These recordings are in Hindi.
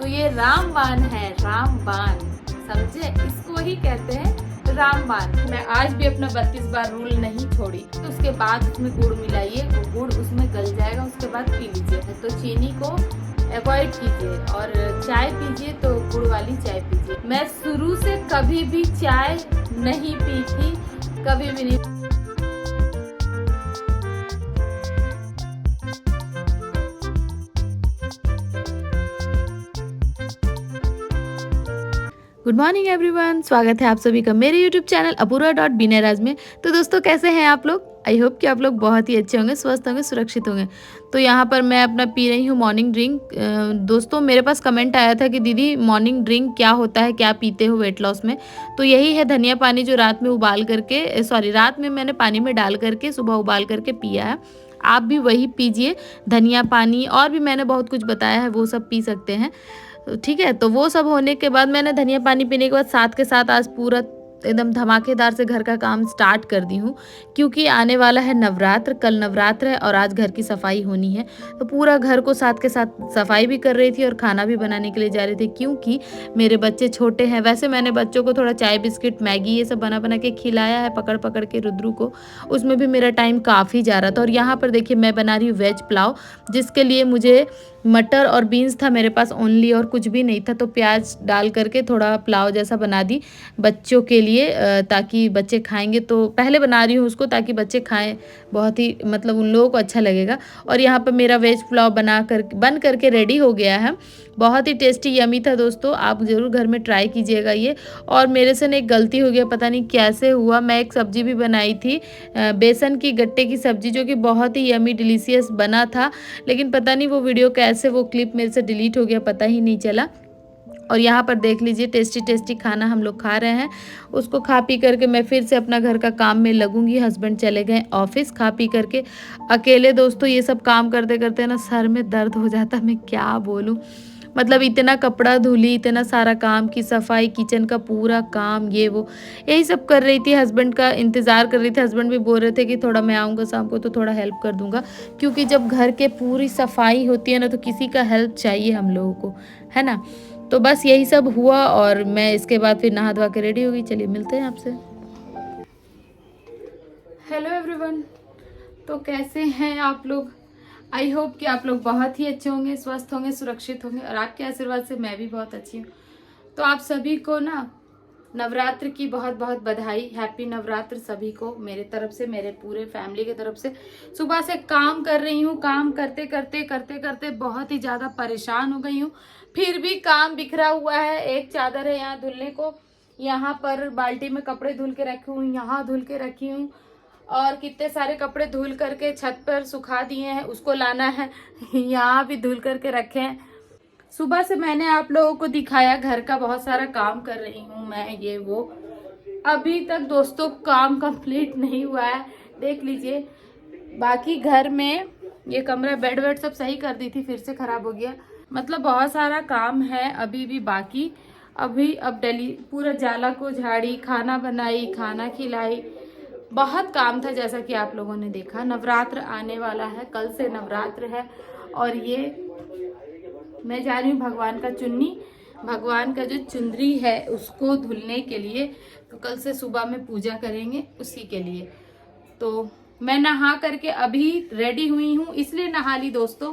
तो ये रामबाण है, रामबाण, समझे? इसको ही कहते हैं रामबाण। मैं आज भी अपना 32 बार रूल नहीं छोड़ी। तो उसके बाद उसमें गुड़ मिलाइए, गुड़ उसमें गल जाएगा, उसके बाद पी लीजिए। तो चीनी को अवॉइड कीजिए और चाय पीजिए तो गुड़ वाली चाय पीजिए। मैं शुरू से कभी भी चाय नहीं पी थी, कभी भी नहीं। गुड मॉर्निंग एवरीवन, स्वागत है आप सभी का मेरे यूट्यूब चैनल अपूर्वा.बीनाराज में। तो दोस्तों कैसे हैं आप लोग? आई होप कि आप लोग बहुत ही अच्छे होंगे, स्वस्थ होंगे, सुरक्षित होंगे। तो यहाँ पर मैं अपना पी रही हूँ मॉर्निंग ड्रिंक। दोस्तों मेरे पास कमेंट आया था कि दीदी मॉर्निंग ड्रिंक क्या होता है, क्या पीते हो वेट लॉस में? तो यही है धनिया पानी, जो रात में उबाल करके रात में मैंने पानी में डाल करके सुबह उबाल करके पिया है। आप भी वही पीजिए, धनिया पानी, और भी मैंने बहुत कुछ बताया है, वो सब पी सकते हैं। ठीक है, तो वो सब होने के बाद मैंने धनिया पानी पीने के बाद साथ के साथ आज पूरा एकदम धमाकेदार से घर का काम स्टार्ट कर दी हूँ, क्योंकि आने वाला है नवरात्र। कल नवरात्र है और आज घर की सफाई होनी है। तो पूरा घर को साथ के साथ सफाई भी कर रही थी और खाना भी बनाने के लिए जा रही थी, क्योंकि मेरे बच्चे छोटे हैं। वैसे मैंने बच्चों को थोड़ा चाय बिस्किट मैगी ये सब बना बना के खिलाया है, पकड़ पकड़ के रुद्रू को। उसमें भी मेरा टाइम काफ़ी जा रहा था। और यहाँ पर देखिए मैं बना रही हूँ वेज पुलाव, जिसके लिए मुझे मटर और बीन्स था मेरे पास ओनली, और कुछ भी नहीं था। तो प्याज डाल करके थोड़ा पुलाव जैसा बना दी बच्चों के लिए, ताकि बच्चे खाएंगे। तो पहले बना रही हूँ उसको ताकि बच्चे खाएं, बहुत ही मतलब उन लोगों को अच्छा लगेगा। और यहाँ पर मेरा वेज पुलाव बन करके रेडी हो गया है। बहुत ही टेस्टी यमी था दोस्तों, आप ज़रूर घर में ट्राई कीजिएगा ये। और मेरे से एक गलती हो गया, पता नहीं कैसे हुआ। मैं एक सब्जी भी बनाई थी, बेसन की गट्टे की सब्जी, जो कि बहुत ही यमी डिलीशियस बना था, लेकिन पता नहीं वो वीडियो कैसे, वो क्लिप मेरे से डिलीट हो गया, पता ही नहीं चला। और यहाँ पर देख लीजिए टेस्टी टेस्टी खाना हम लोग खा रहे हैं। उसको खा पी करके मैं फिर से अपना घर का काम में लगूंगी। हस्बैंड चले गए ऑफिस खा पी करके। अकेले दोस्तों ये सब काम करते करते ना सर में दर्द हो जाता, मैं क्या बोलूँ। मतलब इतना कपड़ा धुली, इतना सारा काम की सफाई, किचन का पूरा काम, ये वो यही सब कर रही थी। हस्बैंड का इंतज़ार कर रही थी। हस्बैंड भी बोल रहे थे कि थोड़ा मैं आऊँगा शाम को तो थोड़ा हेल्प कर दूंगा, क्योंकि जब घर के पूरी सफाई होती है ना तो किसी का हेल्प चाहिए हम लोगों को, है ना। तो बस यही सब हुआ और मैं इसके बाद फिर नहा धोवा के रेडी हो गई। चलिए मिलते हैं आपसे। हेलो एवरीवन, तो कैसे हैं आप लोग? आई होप कि आप लोग बहुत ही अच्छे होंगे, स्वस्थ होंगे, सुरक्षित होंगे, और आपके आशीर्वाद से मैं भी बहुत अच्छी हूँ। तो आप सभी को ना नवरात्र की बहुत बहुत बधाई। हैप्पी नवरात्र सभी को मेरे तरफ से, मेरे पूरे फैमिली की तरफ से। सुबह से काम कर रही हूँ, काम करते करते करते करते बहुत ही ज़्यादा परेशान हो गई हूँ। फिर भी काम बिखरा हुआ है। एक चादर है यहाँ धुलने को, यहाँ पर बाल्टी में कपड़े धुल के रखी हूँ, यहाँ धुल के रखी हूँ, और कितने सारे कपड़े धुल करके छत पर सुखा दिए हैं, उसको लाना है। यहाँ भी धुल करके रखे हैं। सुबह से मैंने आप लोगों को दिखाया घर का बहुत सारा काम कर रही हूँ मैं, ये वो। अभी तक दोस्तों काम कंप्लीट नहीं हुआ है, देख लीजिए। बाकी घर में ये कमरा बेड वेड सब सही कर दी थी, फिर से खराब हो गया। मतलब बहुत सारा काम है अभी भी बाकी। अभी अब डेली पूरा जाला को झाड़ी, खाना बनाई, खाना खिलाई, बहुत काम था। जैसा कि आप लोगों ने देखा, नवरात्र आने वाला है, कल से नवरात्र है। और ये मैं जा रही हूँ भगवान का चुन्नी, भगवान का जो चुंदरी है उसको धुलने के लिए। तो कल से सुबह में पूजा करेंगे उसी के लिए। तो मैं नहा करके अभी रेडी हुई हूँ, इसलिए नहा ली दोस्तों।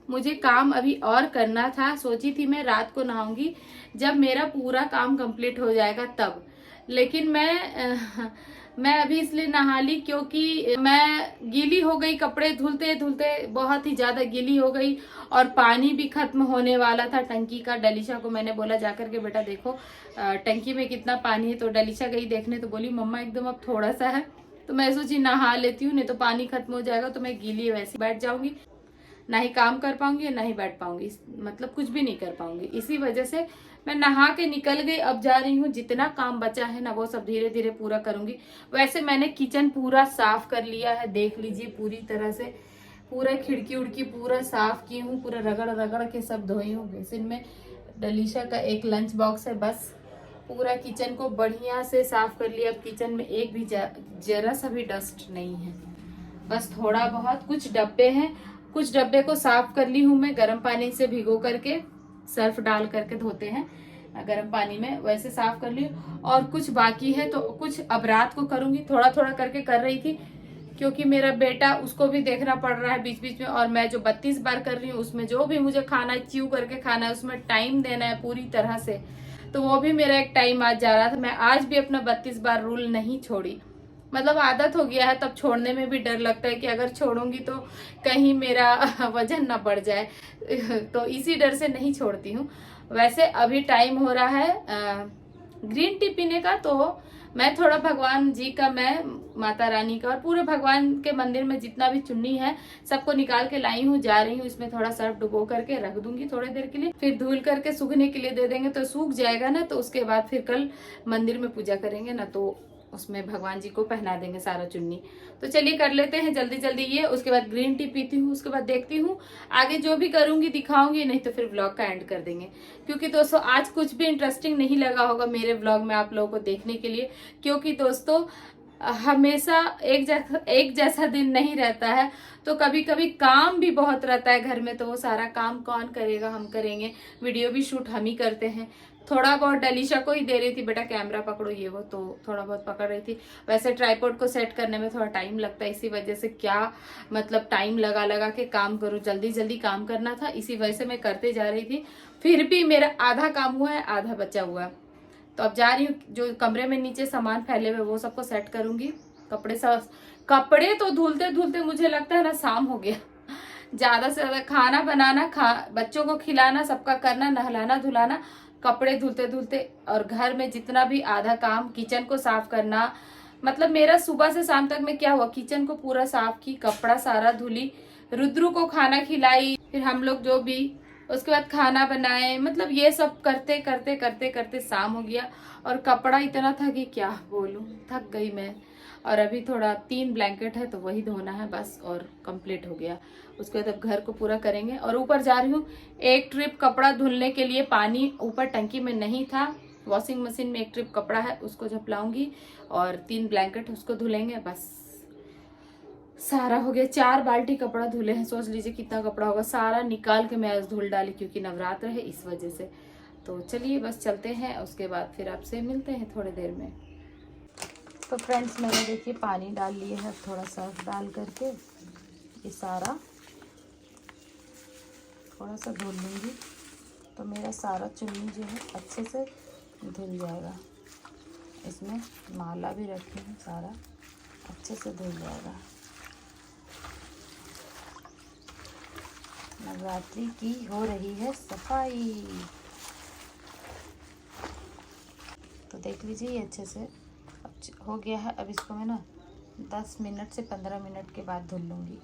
मुझे काम अभी और करना था। सोची थी मैं रात को नहाऊंगी जब मेरा पूरा काम कंप्लीट हो जाएगा तब, लेकिन मैं अभी इसलिए नहा ली क्योंकि मैं गीली हो गई, कपड़े धुलते धुलते बहुत ही ज्यादा गीली हो गई। और पानी भी खत्म होने वाला था टंकी का। डलीशा को मैंने बोला जाकर के बेटा देखो टंकी में कितना पानी है। तो डलीशा गई देखने, तो बोली मम्मा एकदम अब थोड़ा सा है। तो मैं सोची नहा लेती हूँ, नहीं तो पानी खत्म हो जाएगा तो मैं गीली वैसे बैठ जाऊंगी, ना ही काम कर पाऊंगी ना ही बैठ पाऊंगी, मतलब कुछ भी नहीं कर पाऊंगी। इसी वजह से मैं नहा के निकल गई। अब जा रही हूँ, जितना काम बचा है ना वो सब धीरे धीरे पूरा करूंगी। वैसे मैंने किचन पूरा साफ कर लिया है, देख लीजिए पूरी तरह से। पूरा खिड़की उड़की पूरा साफ की हूँ, पूरा रगड़ रगड़ के सब धोई हूँ। बेसिन में डलीशा का एक लंच बॉक्स है, बस पूरा किचन को बढ़िया से साफ कर लिया। अब किचन में एक भी जरा सा भी डस्ट नहीं है, बस थोड़ा बहुत कुछ डब्बे हैं, कुछ डब्बे को साफ कर ली हूँ मैं गर्म पानी से भिगो करके। सर्फ डाल करके धोते हैं गर्म पानी में, वैसे साफ कर ली। और कुछ बाकी है तो कुछ अब रात को करूंगी, थोड़ा थोड़ा करके कर रही थी क्योंकि मेरा बेटा, उसको भी देखना पड़ रहा है बीच बीच में। और मैं जो 32 बार कर रही हूँ उसमें जो भी मुझे खाना है, च्यू करके खाना है, उसमें टाइम देना है पूरी तरह से, तो वो भी मेरा एक टाइम आज जा रहा था। मैं आज भी अपना 32 बार रूल नहीं छोड़ी, मतलब आदत हो गया है, तब छोड़ने में भी डर लगता है कि अगर छोड़ूंगी तो कहीं मेरा वजन ना बढ़ जाए, तो इसी डर से नहीं छोड़ती हूँ। वैसे अभी टाइम हो रहा है ग्रीन टी पीने का, तो मैं थोड़ा भगवान जी का, मैं माता रानी का और पूरे भगवान के मंदिर में जितना भी चुन्नी है सबको निकाल के लाई हूँ, जा रही हूँ। इसमें थोड़ा सर्फ डुबो करके रख दूंगी थोड़ी देर के लिए, फिर धुल करके सूखने के लिए दे देंगे, तो सूख जाएगा ना, तो उसके बाद फिर कल मंदिर में पूजा करेंगे ना, तो उसमें भगवान जी को पहना देंगे सारा चुन्नी। तो चलिए कर लेते हैं जल्दी जल्दी ये, उसके बाद ग्रीन टी पीती हूँ, उसके बाद देखती हूँ आगे जो भी करूंगी दिखाऊंगी, नहीं तो फिर व्लॉग का एंड कर देंगे। क्योंकि दोस्तों आज कुछ भी इंटरेस्टिंग नहीं लगा होगा मेरे व्लॉग में आप लोगों को देखने के लिए, क्योंकि दोस्तों हमेशा एक जैसा दिन नहीं रहता है, तो कभी कभी काम भी बहुत रहता है घर में, तो वो सारा काम कौन करेगा, हम करेंगे। वीडियो भी शूट हम ही करते हैं। थोड़ा बहुत डलीशा को ही दे रही थी, बेटा कैमरा पकड़ो ये वो, तो थोड़ा बहुत पकड़ रही थी। वैसे ट्राइपॉड को सेट करने में थोड़ा टाइम लगता है, इसी वजह से क्या मतलब टाइम लगा लगा के काम करूँ, जल्दी जल्दी काम करना था, इसी वजह से मैं करते जा रही थी। फिर भी मेरा आधा काम हुआ है, आधा बचा हुआ है। तो अब जा रही हूँ, जो कमरे में नीचे सामान फैले हुए वो सबको सेट करूंगी। कपड़े तो धुलते धुलते मुझे लगता है ना शाम हो गया। ज्यादा से ज्यादा खाना बनाना, बच्चों को खिलाना, सबका करना, नहलाना धुलाना, कपड़े धुलते धुलते, और घर में जितना भी आधा काम, किचन को साफ करना, मतलब मेरा सुबह से शाम तक में क्या हुआ, किचन को पूरा साफ की, कपड़ा सारा धुली, रुद्रू को खाना खिलाई, फिर हम लोग जो भी, उसके बाद खाना बनाए, मतलब ये सब करते करते करते करते शाम हो गया। और कपड़ा इतना था कि क्या बोलूं, थक गई मैं। और अभी थोड़ा 3 ब्लैंकेट है तो वही धोना है बस, और कंप्लीट हो गया। उसके बाद अब घर को पूरा करेंगे। और ऊपर जा रही हूँ, एक ट्रिप कपड़ा धुलने के लिए, पानी ऊपर टंकी में नहीं था, वॉशिंग मशीन में एक ट्रिप कपड़ा है उसको झपलाऊंगी, और 3 ब्लैंकेट उसको धुलेंगे, बस सारा हो गया। 4 बाल्टी कपड़ा धुले हैं, सोच लीजिए कितना कपड़ा होगा। सारा निकाल के मैं आज धुल डाली क्योंकि नवरात्र है इस वजह से। तो चलिए बस चलते हैं, उसके बाद फिर आपसे मिलते हैं थोड़ी देर में। तो फ्रेंड्स मैंने देखिए पानी डाल लिए है, थोड़ा सर्फ डाल करके ये सारा थोड़ा सा धुल लूँगी, तो मेरा सारा चुन्नी जो है अच्छे से धुल जाएगा। इसमें माला भी रखी है, सारा अच्छे से धुल जाएगा। नवरात्रि की हो रही है सफाई, तो देख लीजिए ये अच्छे से हो गया है। अब इसको मैं ना 10 मिनट से 15 मिनट के बाद धुल लूँगी।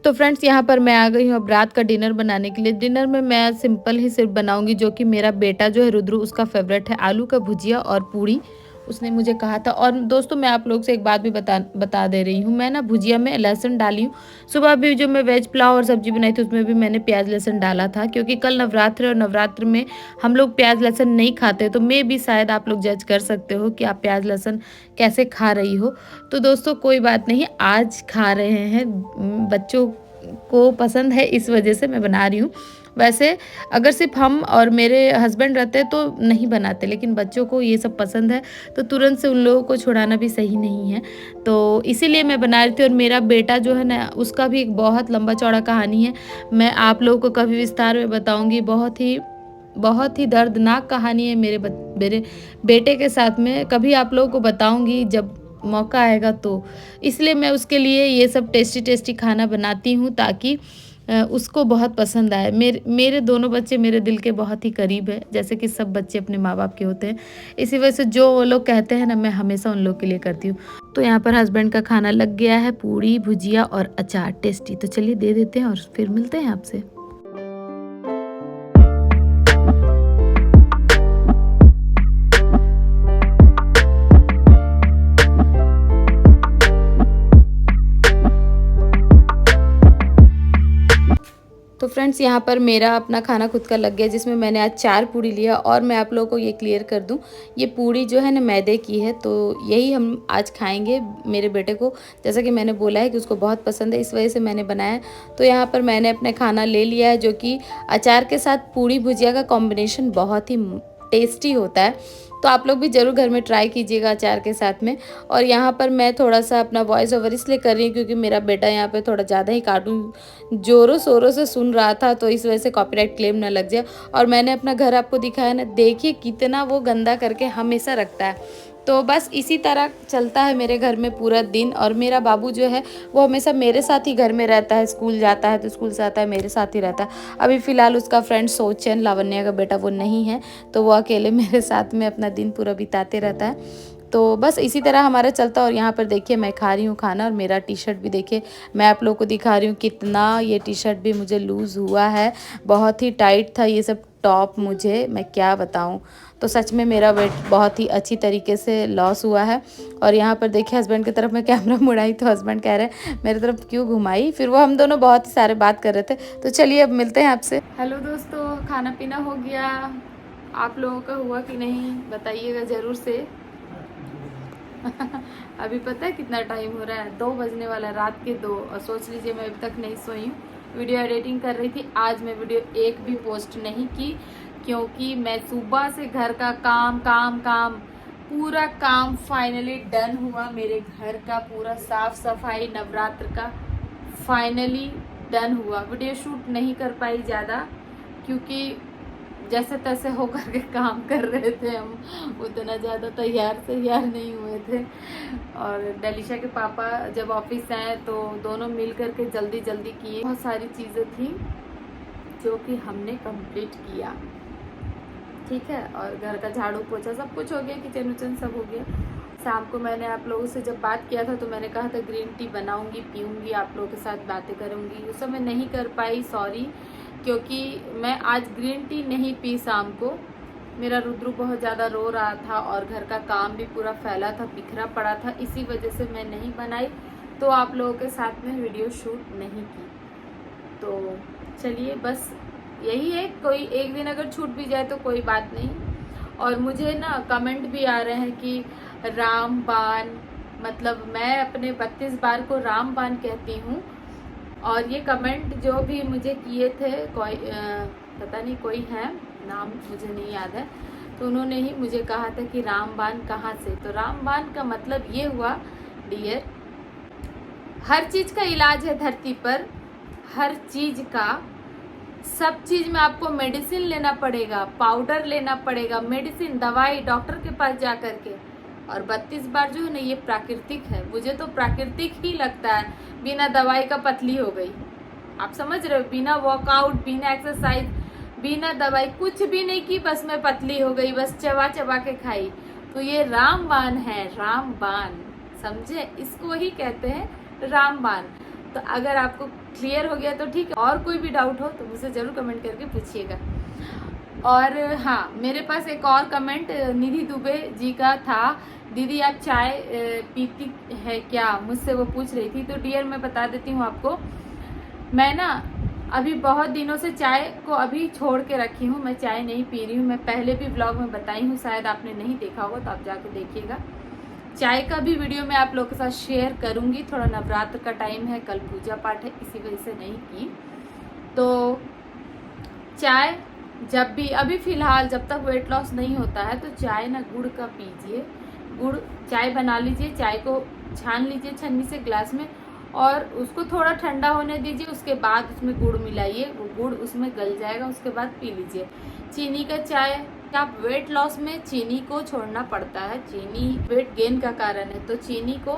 तो फ्रेंड्स यहाँ पर मैं आ गई हूँ अब रात का डिनर बनाने के लिए। डिनर में मैं सिंपल ही सिर्फ बनाऊंगी, जो कि मेरा बेटा जो है रुद्रू, उसका फेवरेट है आलू का भुजिया और पूड़ी, उसने मुझे कहा था। और दोस्तों मैं आप लोग से एक बात भी बता दे रही हूँ, मैं ना भुजिया में लहसुन डाली हूँ। सुबह भी जो मैं वेज पुलाव और सब्जी बनाई थी उसमें भी मैंने प्याज लहसुन डाला था, क्योंकि कल नवरात्र और नवरात्र में हम लोग प्याज लहसुन नहीं खाते, तो मैं भी शायद आप लोग जज कर सकते हो कि आप प्याज लहसुन कैसे खा रही हो। तो दोस्तों कोई बात नहीं, आज खा रहे हैं, बच्चों को पसंद है इस वजह से मैं बना रही हूँ। वैसे अगर सिर्फ हम और मेरे हस्बैंड रहते तो नहीं बनाते, लेकिन बच्चों को ये सब पसंद है, तो तुरंत से उन लोगों को छुड़ाना भी सही नहीं है, तो इसीलिए मैं बना रही थी। और मेरा बेटा जो है ना, उसका भी एक बहुत लंबा चौड़ा कहानी है, मैं आप लोगों को कभी विस्तार में बताऊंगी। बहुत ही दर्दनाक कहानी है मेरे बेटे के साथ में, कभी आप लोगों को बताऊंगी जब मौका आएगा। तो इसलिए मैं उसके लिए ये सब टेस्टी खाना बनाती हूँ, ताकि उसको बहुत पसंद आए। मेरे दोनों बच्चे मेरे दिल के बहुत ही करीब है, जैसे कि सब बच्चे अपने माँ बाप के होते हैं। इसी वजह से जो वो लोग कहते हैं ना, मैं हमेशा उन लोग के लिए करती हूँ। तो यहाँ पर हस्बैंड का खाना लग गया है, पूड़ी भुजिया और अचार टेस्टी। तो चलिए दे देते हैं और फिर मिलते हैं आपसे। तो फ्रेंड्स यहाँ पर मेरा अपना खाना खुद का लग गया, जिसमें मैंने आज 4 पूड़ी लिया। और मैं आप लोगों को ये क्लियर कर दूँ, ये पूड़ी जो है ना मैदे की है, तो यही हम आज खाएंगे। मेरे बेटे को जैसा कि मैंने बोला है कि उसको बहुत पसंद है, इस वजह से मैंने बनाया। तो यहाँ पर मैंने अपने खाना ले लिया है, जो कि अचार के साथ पूड़ी भुजिया का कॉम्बिनेशन बहुत ही टेस्टी होता है। तो आप लोग भी ज़रूर घर में ट्राई कीजिएगा अचार के साथ में। और यहाँ पर मैं थोड़ा सा अपना वॉइस ओवर इसलिए कर रही हूँ क्योंकि मेरा बेटा यहाँ पे थोड़ा ज़्यादा ही कार्टून ज़ोरों शोरों से सुन रहा था, तो इस वजह से कॉपीराइट क्लेम ना लग जाए। और मैंने अपना घर आपको दिखाया ना, देखिए कितना वो गंदा करके हमेशा रखता है। तो बस इसी तरह चलता है मेरे घर में पूरा दिन। और मेरा बाबू जो है वो हमेशा मेरे साथ ही घर में रहता है, स्कूल जाता है तो स्कूल से आता है मेरे साथ ही रहता है। अभी फ़िलहाल उसका फ्रेंड सोचन, लावण्या का बेटा, वो नहीं है, तो वो अकेले मेरे साथ में अपना दिन पूरा बिताते रहता है। तो बस इसी तरह हमारा चलता है। और यहाँ पर देखिए मैं खा रही हूँ खाना, और मेरा टी शर्ट भी देखिए मैं आप लोगों को दिखा रही हूँ कितना ये टी शर्ट भी मुझे लूज़ हुआ है। बहुत ही टाइट था ये सब टॉप, मुझे मैं क्या बताऊँ। तो सच में मेरा वेट बहुत ही अच्छी तरीके से लॉस हुआ है। और यहाँ पर देखिए हस्बैंड की तरफ मैं कैमरा मुड़ाई तो हस्बैंड कह रहे हैं मेरी तरफ क्यों घुमाई। फिर वो हम दोनों बहुत ही सारे बात कर रहे थे। तो चलिए अब मिलते हैं आपसे। हेलो दोस्तों, खाना पीना हो गया, आप लोगों का हुआ कि नहीं बताइएगा ज़रूर से। अभी पता है कितना टाइम हो रहा है, 2 बजने वाला है, रात के 2। और सोच लीजिए मैं अभी तक नहीं सोई हूँ, वीडियो एडिटिंग कर रही थी। आज मैं वीडियो एक भी पोस्ट नहीं की क्योंकि मैं सुबह से घर का काम काम काम पूरा काम फाइनली डन हुआ। मेरे घर का पूरा साफ सफाई नवरात्र का फाइनली डन हुआ। वीडियो शूट नहीं कर पाई ज़्यादा क्योंकि जैसे तैसे होकर के काम कर रहे थे हम, उतना ज़्यादा तैयार नहीं हुए थे। और डलीशा के पापा जब ऑफिस आए तो दोनों मिल कर के जल्दी जल्दी किए। बहुत सारी चीज़ें थी जो कि हमने कंप्लीट किया, ठीक है। और घर का झाड़ू पोछा सब कुछ हो गया, किचन उचन सब हो गया। शाम को मैंने आप लोगों से जब बात किया था तो मैंने कहा था ग्रीन टी बनाऊंगी, पीऊंगी, आप लोगों के साथ बातें करूंगी। उस समय नहीं कर पाई, सॉरी, क्योंकि मैं आज ग्रीन टी नहीं पी शाम को। मेरा रुद्रू बहुत ज़्यादा रो रहा था और घर का काम भी पूरा फैला था, बिखरा पड़ा था, इसी वजह से मैं नहीं बनाई। तो आप लोगों के साथ में वीडियो शूट नहीं की। तो चलिए बस यही है, कोई एक दिन अगर छूट भी जाए तो कोई बात नहीं। और मुझे ना कमेंट भी आ रहे हैं कि रामबाण, मतलब मैं अपने 32 बार को रामबाण कहती हूँ। और ये कमेंट जो भी मुझे किए थे, कोई पता नहीं कोई है, नाम मुझे नहीं याद है, तो उन्होंने ही मुझे कहा था कि रामबाण कहाँ से। तो रामबाण का मतलब ये हुआ डियर, हर चीज़ का इलाज है धरती पर, हर चीज़ का, सब चीज़ में आपको मेडिसिन लेना पड़ेगा, पाउडर लेना पड़ेगा, मेडिसिन, दवाई, डॉक्टर के पास जा कर के। और 32 बार जो है ना ये प्राकृतिक है, मुझे तो प्राकृतिक ही लगता है। बिना दवाई का पतली हो गई, आप समझ रहे हो, बिना वर्कआउट, बिना एक्सरसाइज, बिना दवाई, कुछ भी नहीं की, बस मैं पतली हो गई, बस चबा चबा के खाई। तो ये रामबाण है, रामबाण, समझे, इसको ही कहते हैं रामबाण। तो अगर आपको क्लियर हो गया तो ठीक है, और कोई भी डाउट हो तो मुझसे ज़रूर कमेंट करके पूछिएगा। और हाँ, मेरे पास एक और कमेंट निधि दुबे जी का था, दीदी आप चाय पीती है क्या, मुझसे वो पूछ रही थी। तो डियर मैं बता देती हूँ आपको, मैं ना अभी बहुत दिनों से चाय को अभी छोड़ के रखी हूँ, मैं चाय नहीं पी रही हूँ। मैं पहले भी व्लॉग में बताई हूँ, शायद आपने नहीं देखा होगा तो आप जाके देखिएगा। चाय का भी वीडियो मैं आप लोगों के साथ शेयर करूँगी। थोड़ा नवरात्र का टाइम है, कल पूजा पाठ है, इसी वजह से नहीं की। तो चाय जब भी, अभी फ़िलहाल जब तक वेट लॉस नहीं होता है तो चाय ना गुड़ का पीजिए। गुड़ चाय बना लीजिए, चाय को छान लीजिए छन्नी से ग्लास में, और उसको थोड़ा ठंडा होने दीजिए। उसके बाद उसमें गुड़ मिलाइए, वो गुड़ उसमें गल जाएगा, उसके बाद पी लीजिए। चीनी का चाय, आप वेट लॉस में चीनी को छोड़ना पड़ता है, चीनी वेट गेन का कारण है, तो चीनी को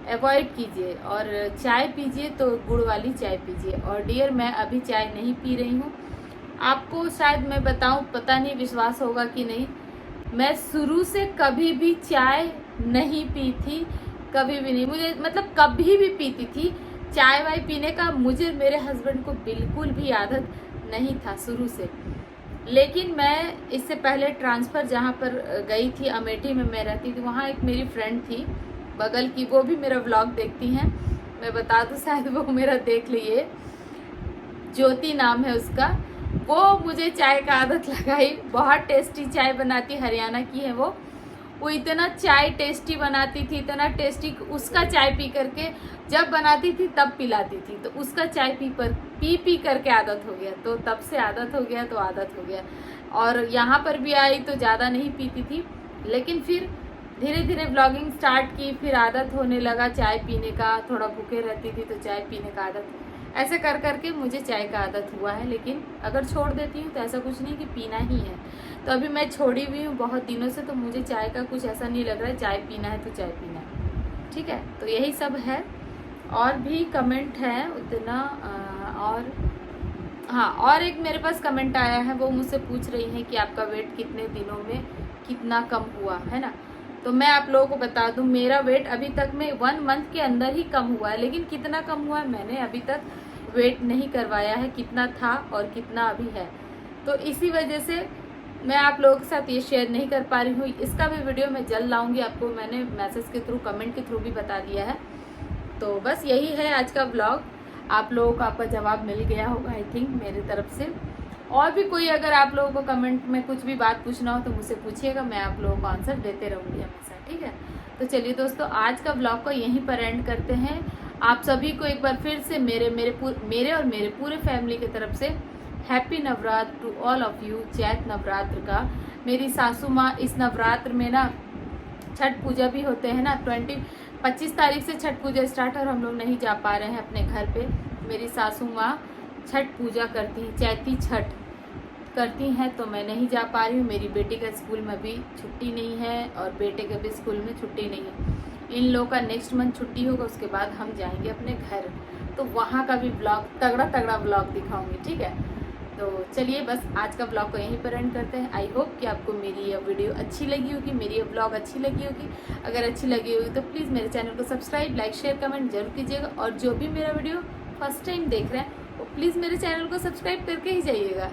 अवॉइड कीजिए और चाय पीजिए तो गुड़ वाली चाय पीजिए। और डियर मैं अभी चाय नहीं पी रही हूँ, आपको शायद मैं बताऊँ, पता नहीं विश्वास होगा कि नहीं, मैं शुरू से कभी भी चाय नहीं पी थी, कभी भी नहीं। मुझे मतलब कभी भी पीती थी चाय वाय पीने का, मुझे मेरे हस्बैंड को बिल्कुल भी आदत नहीं था शुरू से। लेकिन मैं इससे पहले ट्रांसफ़र जहाँ पर गई थी, अमेठी में मैं रहती थी, वहाँ एक मेरी फ्रेंड थी बगल की, वो भी मेरा व्लॉग देखती हैं, मैं बता दूँ शायद वो मेरा देख लिए। ज्योति नाम है उसका, वो मुझे चाय का आदत लगाई। बहुत टेस्टी चाय बनाती, हरियाणा की है वो इतना चाय टेस्टी बनाती थी, इतना टेस्टी। उसका चाय पी करके जब बनाती थी तब पिलाती थी, तो उसका चाय पी करके आदत हो गया। तो तब से आदत हो गया, तो आदत हो गया। और यहाँ पर भी आई तो ज़्यादा नहीं पीती थी, लेकिन फिर धीरे धीरे ब्लॉगिंग स्टार्ट की, फिर आदत होने लगा चाय पीने का। थोड़ा भूखे रहती थी तो चाय पीने का आदत, ऐसे कर करके मुझे चाय का आदत हुआ है। लेकिन अगर छोड़ देती हूँ तो ऐसा कुछ नहीं कि पीना ही है। तो अभी मैं छोड़ी हुई हूँ बहुत दिनों से, तो मुझे चाय का कुछ ऐसा नहीं लग रहा है, चाय पीना है तो चाय पीना है। ठीक है, तो यही सब है। और भी कमेंट है उतना। और हाँ, और एक मेरे पास कमेंट आया है, वो मुझसे पूछ रही है कि आपका वेट कितने दिनों में कितना कम हुआ है ना। तो मैं आप लोगों को बता दूं, मेरा वेट अभी तक में 1 मंथ के अंदर ही कम हुआ है। लेकिन कितना कम हुआ है, मैंने अभी तक वेट नहीं करवाया है, कितना था और कितना अभी है। तो इसी वजह से मैं आप लोगों के साथ ये शेयर नहीं कर पा रही हूँ। इसका भी वीडियो मैं जल्द लाऊंगी, आपको मैंने मैसेज के थ्रू, कमेंट के थ्रू भी बता दिया है। तो बस यही है आज का ब्लॉग। आप लोगों को आपका जवाब मिल गया होगा आई थिंक मेरी तरफ से। और भी कोई अगर आप लोगों को कमेंट में कुछ भी बात पूछना हो तो मुझसे पूछिएगा, मैं आप लोगों को आंसर देते रहूँगी हमेशा। ठीक है, तो चलिए दोस्तों, आज का ब्लॉग को यहीं पर एंड करते हैं। आप सभी को एक बार फिर से मेरे और मेरे पूरे फैमिली की तरफ से happy Navratra to all of you. Chait Navratra का। मेरी सासू माँ इस नवरात्र में ना, छठ पूजा भी होते हैं ना, 25 तारीख से छठ पूजा स्टार्ट, और हम लोग नहीं जा पा रहे हैं अपने घर पे। मेरी सासू माँ छठ पूजा करती हैं, चैती छठ करती हैं, तो मैं नहीं जा पा रही हूँ। मेरी बेटी का स्कूल में भी छुट्टी नहीं है और बेटे के भी स्कूल में छुट्टी नहीं है। इन लोगों का नेक्स्ट मंथ छुट्टी होगा, उसके बाद हम जाएंगे अपने घर, तो वहाँ का भी ब्लॉग, तगड़ा ब्लॉग दिखाऊंगी। ठीक है, तो चलिए बस आज का ब्लॉग को यहीं पर एंड करते हैं। आई होप कि आपको मेरी ये वीडियो अच्छी लगी होगी, मेरी ये ब्लॉग अच्छी लगी होगी। अगर अच्छी लगी होगी तो प्लीज़ मेरे चैनल को सब्सक्राइब, लाइक, शेयर, कमेंट जरूर कीजिएगा। और जो भी मेरा वीडियो फर्स्ट टाइम देख रहे हैं वो प्लीज़ मेरे चैनल को सब्सक्राइब करके ही जाइएगा।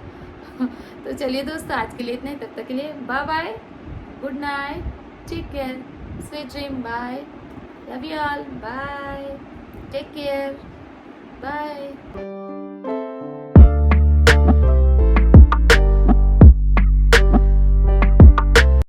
तो चलिए दोस्तों, आज के लिए इतना ही। तब तक के लिए bye bye, good night, take care, sweet dream, bye, love you all, bye, take care, bye.